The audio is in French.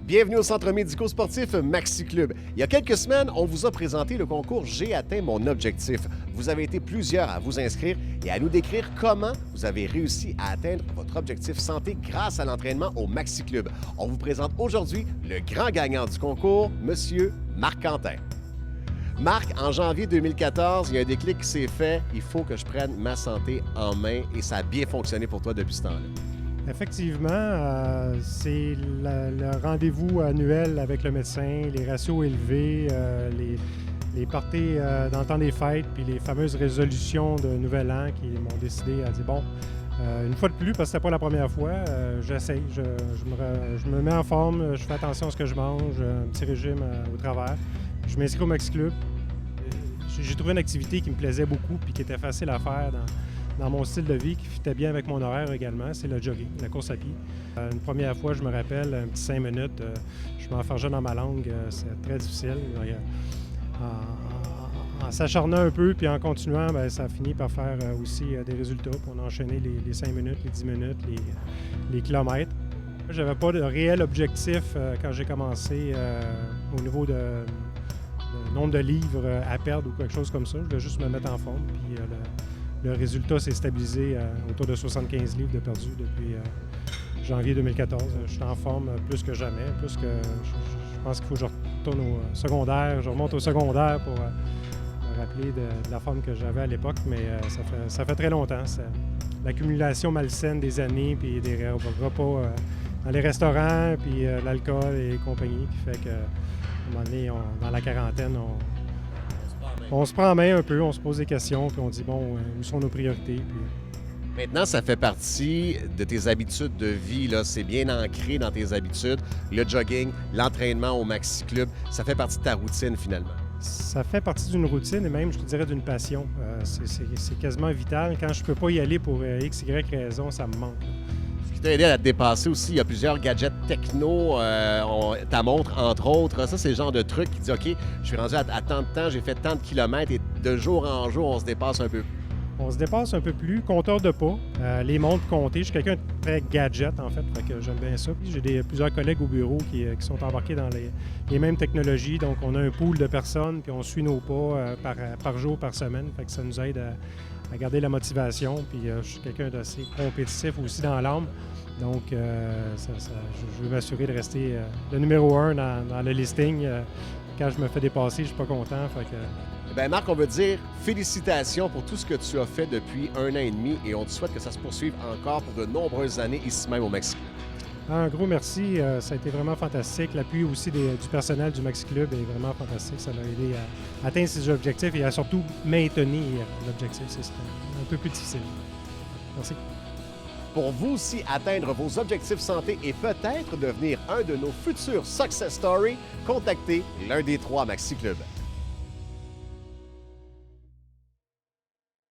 Bienvenue au Centre médico-sportif Maxi Club. Il y a quelques semaines, on vous a présenté le concours J'ai atteint mon objectif. Vous avez été plusieurs à vous inscrire et à nous décrire comment vous avez réussi à atteindre votre objectif santé grâce à l'entraînement au Maxi Club. On vous présente aujourd'hui le grand gagnant du concours, Monsieur Marc Quentin. Marc, en janvier 2014, il y a un déclic qui s'est fait. Il faut que je prenne ma santé en main et ça a bien fonctionné pour toi depuis ce temps-là. Effectivement, c'est le rendez-vous annuel avec le médecin, les ratios élevés, les parties dans le temps des fêtes, puis les fameuses résolutions de Nouvel An qui m'ont décidé à dire, bon, une fois de plus, parce que c'était pas la première fois, j'essaye, je me mets en forme, je fais attention à ce que je mange, un petit régime au travers. Je m'inscris au Maxi Club. J'ai trouvé une activité qui me plaisait beaucoup puis qui était facile à faire dans mon style de vie, qui fitait bien avec mon horaire également, c'est le jogging, la course à pied. Une première fois, je me rappelle, un petit 5 minutes, je m'enfargeais dans ma langue, c'est très difficile. En s'acharnant un peu, puis en continuant, bien, ça a fini par faire aussi des résultats. Puis on a enchaîné les 5 minutes, les 10 minutes, les kilomètres. Je n'avais pas de réel objectif quand j'ai commencé au niveau de nombre de livres à perdre ou quelque chose comme ça. Je voulais juste me mettre en forme, puis le résultat s'est stabilisé autour de 75 livres de perdu depuis janvier 2014. Je suis en forme plus que jamais, plus que je pense qu'il faut que je retourne au secondaire. Je remonte au secondaire pour me rappeler de la forme que j'avais à l'époque, mais ça fait très longtemps. L'accumulation malsaine des années, puis des repas dans les restaurants, puis l'alcool et compagnie, qui fait qu'à un moment donné, dans la quarantaine, on se prend en main un peu, on se pose des questions, puis on dit, bon, où sont nos priorités? Puis... Maintenant, ça fait partie de tes habitudes de vie, là. C'est bien ancré dans tes habitudes. Le jogging, l'entraînement au Maxi Club, ça fait partie de ta routine finalement. Ça fait partie d'une routine et même, je te dirais, d'une passion. C'est quasiment vital. Quand je ne peux pas y aller pour X, Y raison, ça me manque. Ce qui t'a aidé à te dépasser aussi, il y a plusieurs gadgets techno, ta montre entre autres. Ça, c'est le genre de truc qui dit, OK, je suis rendu à tant de temps, j'ai fait tant de kilomètres et de jour en jour, on se dépasse un peu. On se dépasse un peu plus. Compteur de pas, les montres comptées. Je suis quelqu'un de très gadget, en fait que j'aime bien ça. Puis j'ai plusieurs collègues au bureau qui sont embarqués dans les mêmes technologies. Donc, on a un pool de personnes, puis on suit nos pas par jour, par semaine. Fait que ça nous aide à garder la motivation. Puis je suis quelqu'un d'assez compétitif aussi dans l'âme. Donc, je veux m'assurer de rester le numéro 1 dans le listing. Quand je me fais dépasser, je suis pas content. Fait que... Bien, Marc, on veut dire félicitations pour tout ce que tu as fait depuis 1 an et demi et on te souhaite que ça se poursuive encore pour de nombreuses années ici même au Maxi Club. Un gros merci. Ça a été vraiment fantastique. L'appui aussi du personnel du Maxi Club est vraiment fantastique. Ça m'a aidé à atteindre ses objectifs et à surtout maintenir l'objectif. C'est un peu plus difficile. Merci. Pour vous aussi atteindre vos objectifs santé et peut-être devenir un de nos futurs success stories, contactez l'un des 3 Maxi Club.